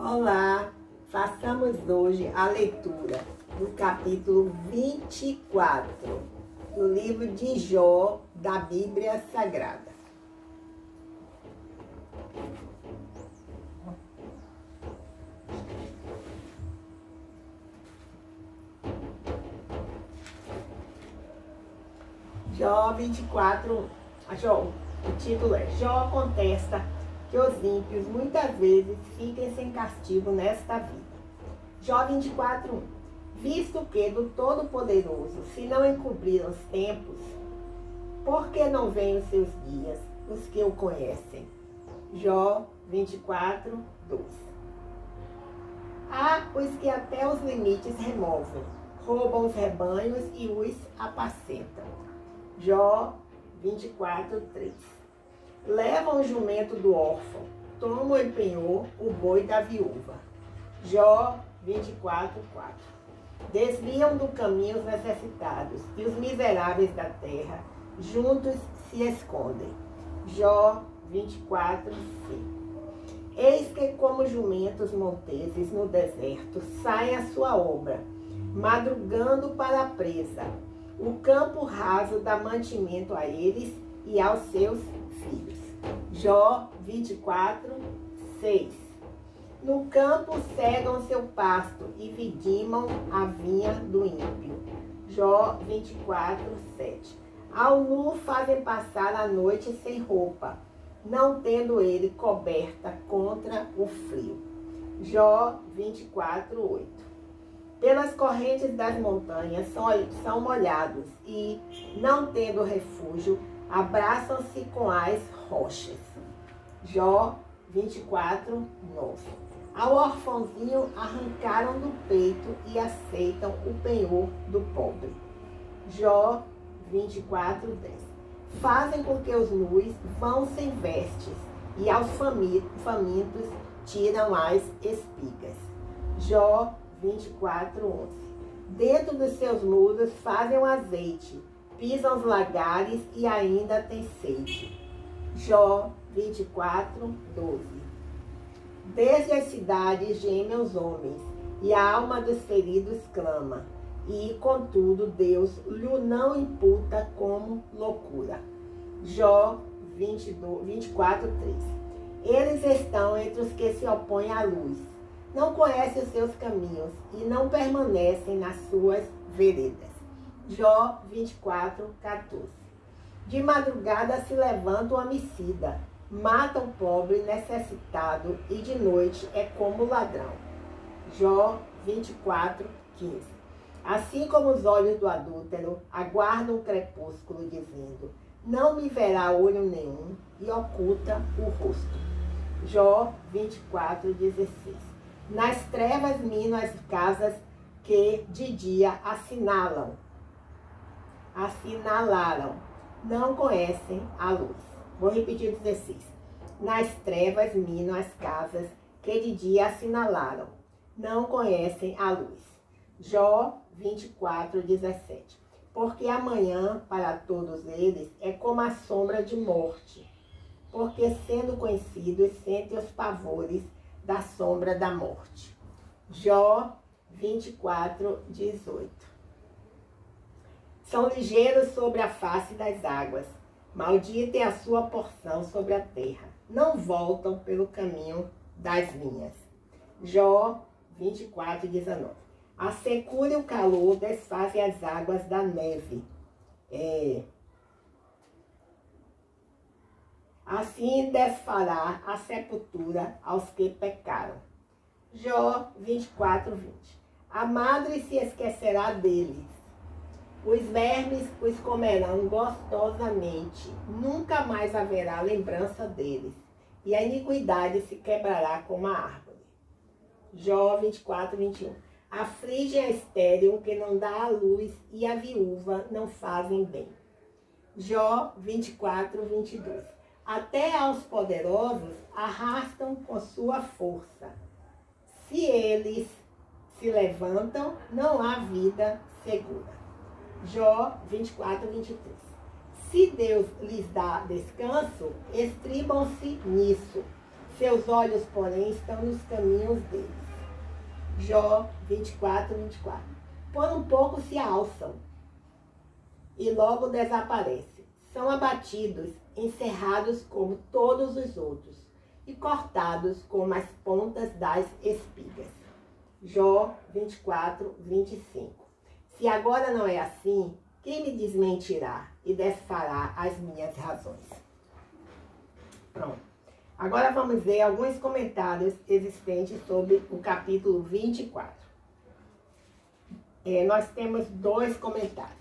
Olá, façamos hoje a leitura do capítulo 24 do livro de Jó da Bíblia Sagrada. Jó 24, o título é Jó contesta que os ímpios muitas vezes fiquem sem castigo nesta vida. Jó 24, visto que do Todo-Poderoso se não encobriram os tempos, por que não vêm os seus dias, os que o conhecem? Jó 24, 12. Há os que até os limites removem, roubam os rebanhos e os apacentam. Jó 24, 3. Levam o jumento do órfão, tomam em penhor o boi da viúva. Jó 24, 4. Desviam do caminho os necessitados, e os miseráveis da terra juntos se escondem. Jó 24, 5. Eis que como jumentos monteses no deserto saem a sua obra, madrugando para a presa. O campo raso dá mantimento a eles e aos seus filhos. Jó 24, 6. No campo cegam seu pasto e vidimam a vinha do ímpio. Jó 24, 7. Ao nu fazem passar a noite sem roupa, não tendo ele coberta contra o frio. Jó 24, 8. Pelas correntes das montanhas são molhados e, não tendo refúgio, abraçam-se com as rochas. Jó 24, 9. Ao orfãozinho arrancaram do peito e aceitam o penhor do pobre. Jó 24, 10. Fazem com que os nus vão sem vestes e aos famintos tiram as espigas. Jó 24, 11. Dentro dos seus muros fazem o azeite, pisam os lagares e ainda têm sede. Jó 24, 12. Desde as cidades gemem os homens, e a alma dos feridos clama, e, contudo, Deus lhe não imputa como loucura. Jó 24, 13. Eles estão entre os que se opõem à luz, não conhecem os seus caminhos e não permanecem nas suas veredas. Jó 24, 14. De madrugada se levanta o homicida, mata o pobre necessitado e de noite é como ladrão. Jó 24, 15. Assim como os olhos do adúltero aguardam o crepúsculo, dizendo: não me verá olho nenhum, e oculta o rosto. Jó 24, 16. Nas trevas minam as casas que de dia assinalaram, não conhecem a luz. Vou repetir 16. Nas trevas minam as casas que de dia assinalaram, não conhecem a luz. Jó 24, 17. Porque amanhã para todos eles é como a sombra de morte, porque sendo conhecidos sentem os pavores da sombra da morte. Jó 24, 18. São ligeiros sobre a face das águas, maldita é a sua porção sobre a terra. Não voltam pelo caminho das vinhas. Jó 24, 19. A secura e o calor desfazem as águas da neve. Assim desfará a sepultura aos que pecaram. Jó 24, 20. A madre se esquecerá deles. Os vermes os comerão gostosamente. Nunca mais haverá lembrança deles. E a iniquidade se quebrará como a árvore. Jó 24, 21. Afligem a estéril que não dá a luz e a viúva não fazem bem. Jó 24, 22. Até aos poderosos arrastam com sua força. Se eles se levantam, não há vida segura. Jó 24, 23. Se Deus lhes dá descanso, estribam-se nisso. seus olhos, porém, estão nos caminhos deles. Jó 24, 24. Por um pouco se alçam e logo desaparecem. São abatidos, encerrados como todos os outros e cortados como as pontas das espigas. Jó 24, 25. Se agora não é assim, quem me desmentirá e desfará as minhas razões? Pronto. Agora vamos ver alguns comentários existentes sobre o capítulo 24. Nós temos 2 comentários.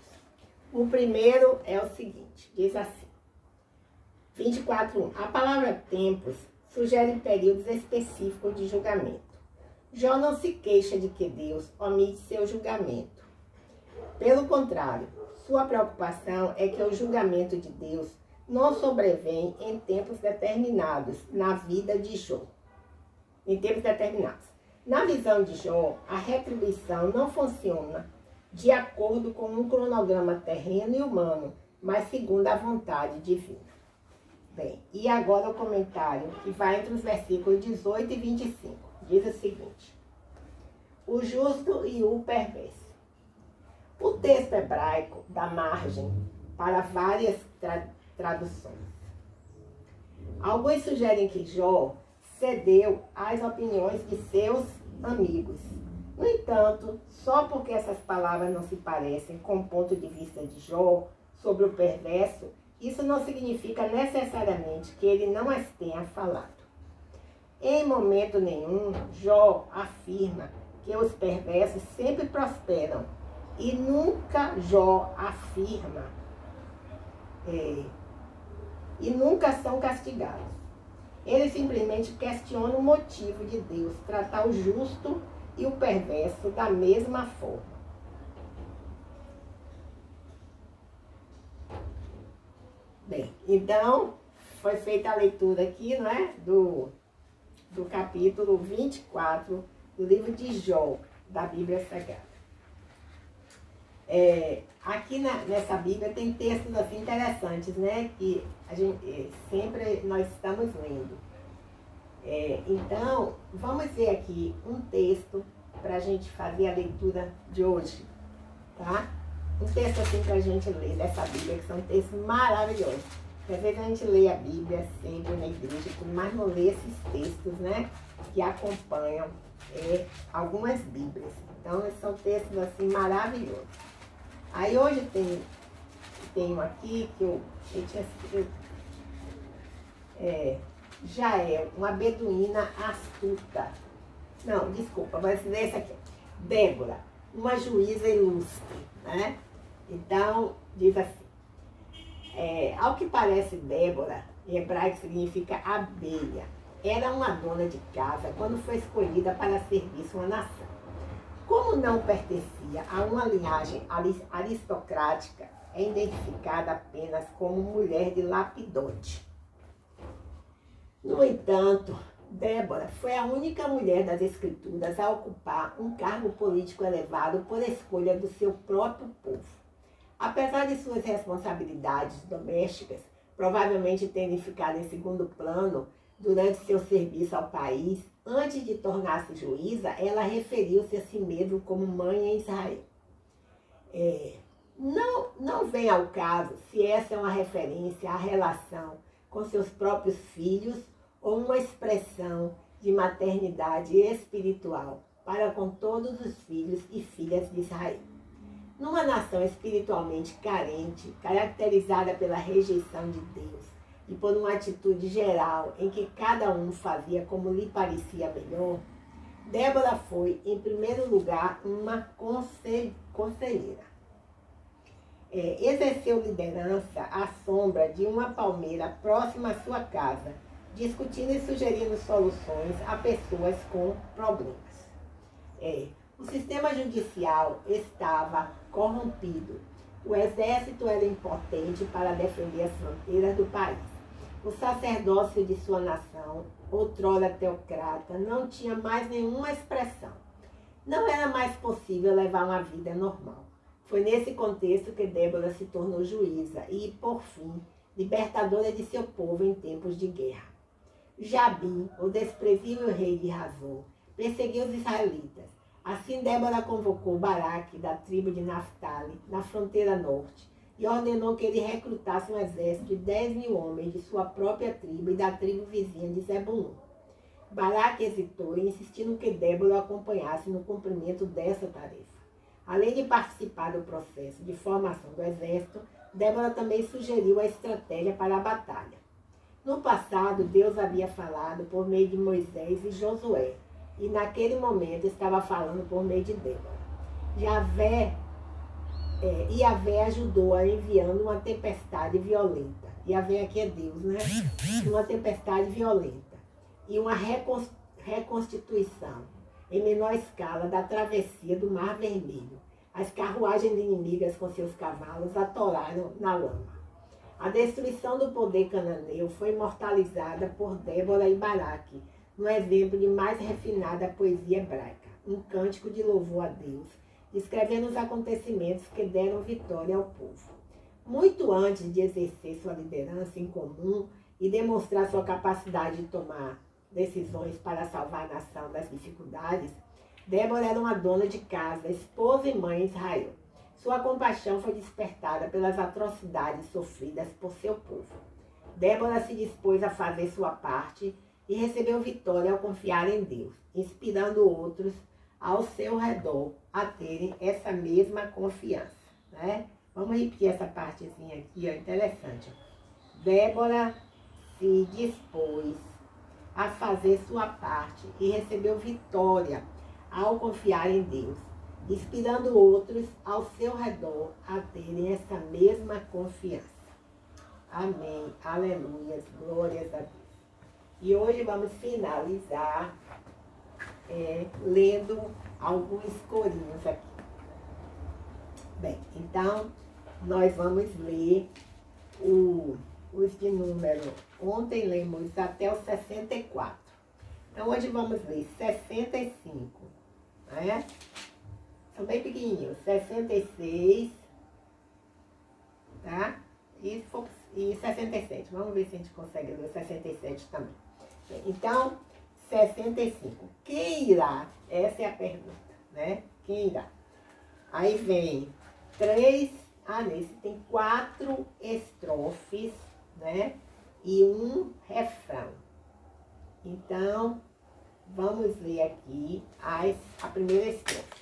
O primeiro é o seguinte, diz assim, 24:1. A palavra tempos sugere períodos específicos de julgamento. Jó não se queixa de que Deus omite seu julgamento. Pelo contrário, sua preocupação é que o julgamento de Deus não sobrevém em tempos determinados na vida de Jó. Em tempos determinados. Na visão de Jó, a retribuição não funciona de acordo com um cronograma terreno e humano, mas segundo a vontade divina. Bem, e agora o comentário que vai entre os versículos 18 e 25. Diz o seguinte: o justo e o perverso. O texto hebraico dá margem para várias traduções. Alguns sugerem que Jó cedeu às opiniões de seus amigos. No entanto, só porque essas palavras não se parecem com o ponto de vista de Jó sobre o perverso, isso não significa necessariamente que ele não as tenha falado. Em momento nenhum, Jó afirma que os perversos sempre prosperam e nunca Jó afirma e nunca são castigados. Ele simplesmente questiona o motivo de Deus tratar o justo e o perverso da mesma forma. Bem, então, foi feita a leitura aqui, não é? Do capítulo 24 do livro de Jó, da Bíblia Sagrada. Aqui nessa Bíblia tem textos assim interessantes, né? Que a gente, sempre nós estamos lendo. Então, vamos ver aqui um texto para a gente fazer a leitura de hoje, tá? Um texto assim para a gente ler dessa Bíblia, que são textos maravilhosos. Às vezes a gente lê a Bíblia sempre na igreja, mas não lê esses textos, né? Que acompanham algumas Bíblias. Então, esses são textos assim maravilhosos. Aí hoje tenho aqui que eu tinha escrito. Jael, uma beduína astuta. Não, desculpa, mas nesse aqui. Débora, uma juíza ilustre, né? Então, diz assim. Ao que parece, Débora, em hebraico significa abelha. Era uma dona de casa quando foi escolhida para servir sua nação. Como não pertencia a uma linhagem aristocrática, é identificada apenas como mulher de Lapidote. No entanto, Débora foi a única mulher das Escrituras a ocupar um cargo político elevado por escolha do seu próprio povo. Apesar de suas responsabilidades domésticas, provavelmente terem ficado em segundo plano durante seu serviço ao país, antes de tornar-se juíza, ela referiu-se a si mesma como mãe em Israel. Não vem ao caso se essa é uma referência à relação com seus próprios filhos ou uma expressão de maternidade espiritual para com todos os filhos e filhas de Israel. Numa nação espiritualmente carente, caracterizada pela rejeição de Deus e por uma atitude geral em que cada um fazia como lhe parecia melhor, Débora foi, em primeiro lugar, uma conselheira. Exerceu liderança à sombra de uma palmeira próxima à sua casa, discutindo e sugerindo soluções a pessoas com problemas. O sistema judicial estava corrompido. O exército era impotente para defender as fronteiras do país. O sacerdócio de sua nação, outrora teocrata, não tinha mais nenhuma expressão. Não era mais possível levar uma vida normal. Foi nesse contexto que Débora se tornou juíza e, por fim, libertadora de seu povo em tempos de guerra. Jabim, o desprezível rei de Hazor, perseguiu os israelitas. Assim Débora convocou Baraque, da tribo de Naftali, na fronteira norte, e ordenou que ele recrutasse um exército de 10.000 homens de sua própria tribo e da tribo vizinha de Zebulon. Baraque hesitou e insistiu que Débora o acompanhasse no cumprimento dessa tarefa. Além de participar do processo de formação do exército, Débora também sugeriu a estratégia para a batalha. No passado, Deus havia falado por meio de Moisés e Josué, e naquele momento estava falando por meio de Débora. Yahvé ajudou-a enviando uma tempestade violenta. Yahvé aqui é Deus, né? Uma tempestade violenta e uma reconstituição em menor escala da travessia do Mar Vermelho. As carruagens inimigas com seus cavalos atolaram na lama. A destruição do poder cananeu foi imortalizada por Débora e Baraque, no exemplo de mais refinada poesia hebraica, um cântico de louvor a Deus, descrevendo os acontecimentos que deram vitória ao povo. Muito antes de exercer sua liderança em comum e demonstrar sua capacidade de tomar decisões para salvar a nação das dificuldades, Débora era uma dona de casa, esposa e mãe de Israel. Sua compaixão foi despertada pelas atrocidades sofridas por seu povo. Débora se dispôs a fazer sua parte e recebeu vitória ao confiar em Deus, inspirando outros ao seu redor a terem essa mesma confiança, né? Vamos repetir essa partezinha aqui, ó, interessante. Débora se dispôs a fazer sua parte e recebeu vitória ao confiar em Deus, inspirando outros ao seu redor a terem essa mesma confiança. Amém, aleluia, glórias a Deus. E hoje vamos finalizar lendo alguns corinhos aqui. Bem, então nós vamos ler os de número. Ontem lemos até o 64. Então hoje vamos ler 65, né? São bem pequenininhos, 66, tá? E 67. Vamos ver se a gente consegue ler o 67 também. Então, 65. Quem irá? Essa é a pergunta, né? Quem irá? Aí vem 3, nesse tem 4 estrofes, né? E um refrão. Então, vamos ler aqui a primeira estrofe.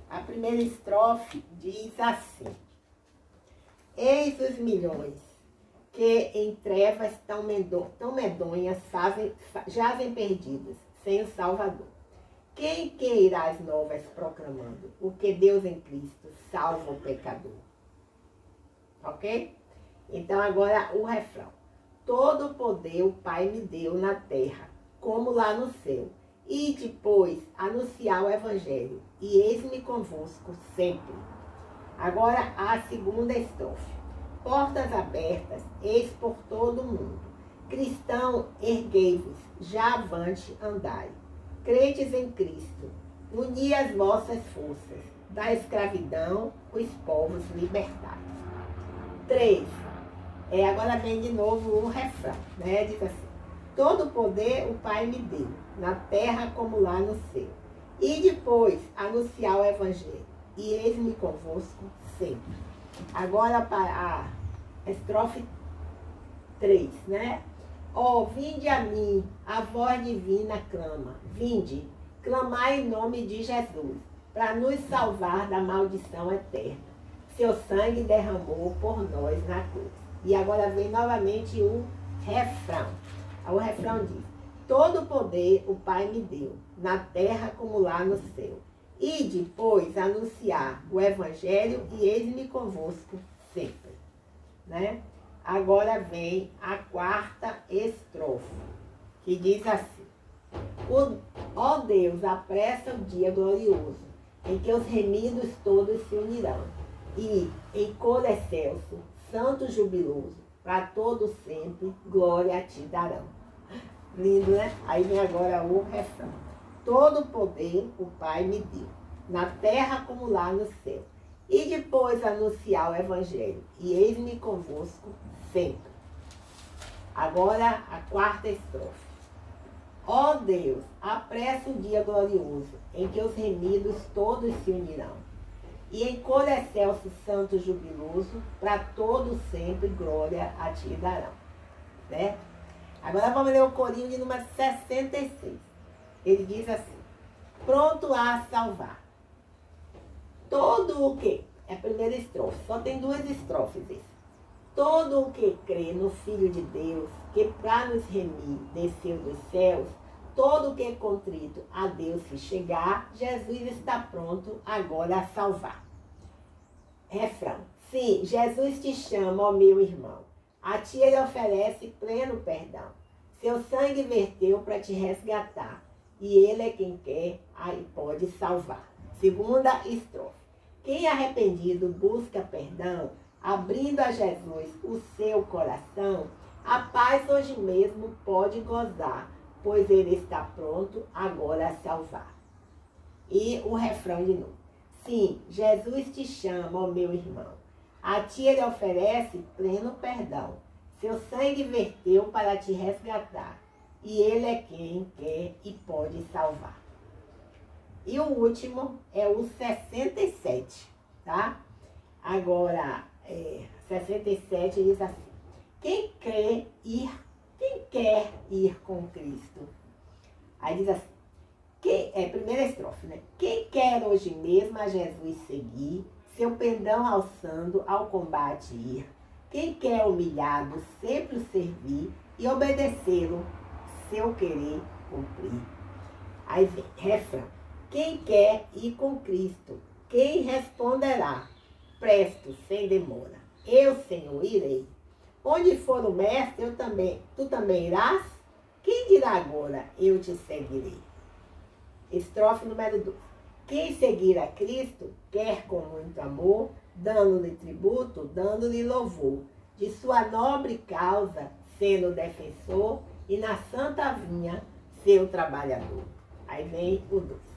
A primeira estrofe diz assim: eis os milhões que em trevas tão medonhas jazem perdidos, sem o Salvador. Quem irá as novas proclamando? O que Deus em Cristo salva o pecador. Ok? Então agora o refrão. Todo o poder o Pai me deu na terra, como lá no céu. E depois anunciar o Evangelho, e eis-me convosco sempre. Agora a segunda estrofe. Portas abertas, eis por todo o mundo. Cristão, erguei-vos, já avante andai. Crentes em Cristo, uni as vossas forças, da escravidão os povos libertai. 3. Agora vem de novo o refrão, né? Diz assim: todo o poder o Pai me deu, na terra como lá no céu. E depois anunciar o Evangelho, e eis-me convosco sempre. Agora para a estrofe 3, né? Ó, vinde a mim, a voz divina clama. Vinde, clamai em nome de Jesus, para nos salvar da maldição eterna. Seu sangue derramou por nós na cruz. E agora vem novamente o refrão. O refrão diz: todo o poder o Pai me deu, na terra como lá no céu. E depois anunciar o Evangelho, e eis-me convosco sempre. Né? Agora vem a quarta estrofe, que diz assim: ó Deus, apressa o dia glorioso, em que os remidos todos se unirão, e em coro excelso, santo jubiloso, para todo sempre, glória a ti darão. Lindo, né? Aí vem agora o refrão. Todo o poder o Pai me deu, na terra como lá no céu. E depois anunciar o Evangelho, e eis-me convosco sempre. Agora a quarta estrofe. Ó Deus, apressa o dia glorioso, em que os remidos todos se unirão. E em coro excelso, santo jubiloso, para todos sempre glória a ti darão. Né? Agora vamos ler o corinho de número 66. Ele diz assim: pronto a salvar. Todo o que... É a primeira estrofe, só tem 2 estrofes. Todo o que crê no Filho de Deus, que para nos remir desceu dos céus, todo o que é contrito a Deus se chegar, Jesus está pronto agora a salvar. Refrão. Sim, Jesus te chama, ó meu irmão. A ti ele oferece pleno perdão. Seu sangue verteu para te resgatar. E ele é quem quer, aí pode salvar. Segunda estrofe. Quem arrependido busca perdão, abrindo a Jesus o seu coração, a paz hoje mesmo pode gozar, pois ele está pronto agora a salvar. E o refrão de novo. Sim, Jesus te chama, ó meu irmão. A ti ele oferece pleno perdão. Seu sangue verteu para te resgatar. E ele é quem quer e pode salvar. E o último é o 67, tá? Agora, 67 diz assim: quem quer ir com Cristo? Aí diz assim, primeira estrofe, né? Quem quer hoje mesmo a Jesus seguir, seu pendão alçando ao combate ir. Quem quer humilhado sempre o servir e obedecê-lo, seu querer cumprir. Aí vem, refrão. Quem quer ir com Cristo, quem responderá? Presto, sem demora. Eu, Senhor, irei. Onde for o mestre, tu também irás? Quem dirá agora, eu te seguirei? Estrofe número 2. Quem seguir a Cristo, quer com muito amor, dando-lhe tributo, dando-lhe louvor, de sua nobre causa, sendo defensor, e na santa vinha, seu trabalhador. Aí vem o 2.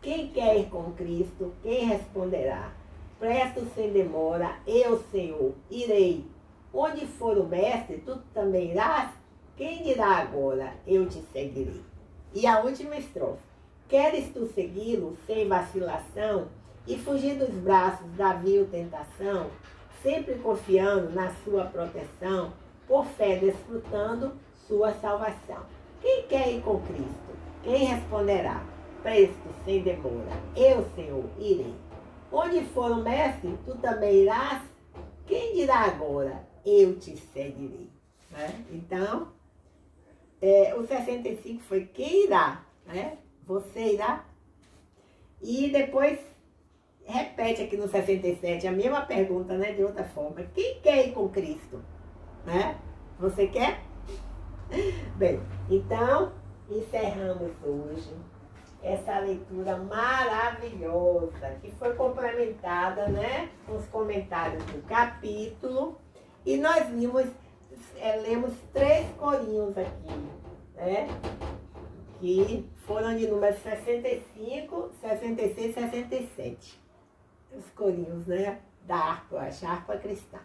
Quem quer ir com Cristo, quem responderá? Presto sem demora, eu, Senhor, irei. Onde for o mestre, tu também irás? Quem dirá agora, eu te seguirei? E a última estrofe. Queres tu segui-lo sem vacilação e fugir dos braços da vil tentação, sempre confiando na sua proteção, por fé desfrutando sua salvação? Quem quer ir com Cristo? Quem responderá? Presto, sem demora, eu, Senhor, irei. Onde for o mestre, tu também irás? Quem dirá agora, eu te seguirei? Né? Então, o 65 foi quem irá, né? Você irá? E depois, repete aqui no 67 a mesma pergunta, né? De outra forma. Quem quer ir com Cristo? Né? Você quer? Bem, então, encerramos hoje essa leitura maravilhosa, que foi complementada, né, com os comentários do capítulo. E nós lemos 3 corinhos aqui, né, que foram de número 65, 66 e 67. Os corinhos, né, da harpa, a harpa cristã.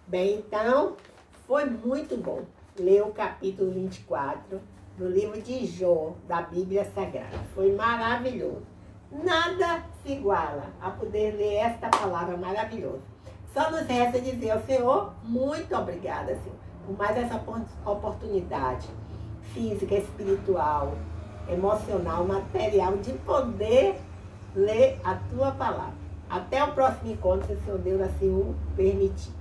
Bem, então, foi muito bom ler o capítulo 24 do livro de Jó, da Bíblia Sagrada. Foi maravilhoso. Nada se iguala a poder ler esta palavra maravilhosa. Só nos resta dizer ao Senhor, muito obrigada, Senhor, por mais essa oportunidade física, espiritual, emocional, material, de poder ler a Tua palavra. Até o próximo encontro, se o Senhor Deus assim o permitir.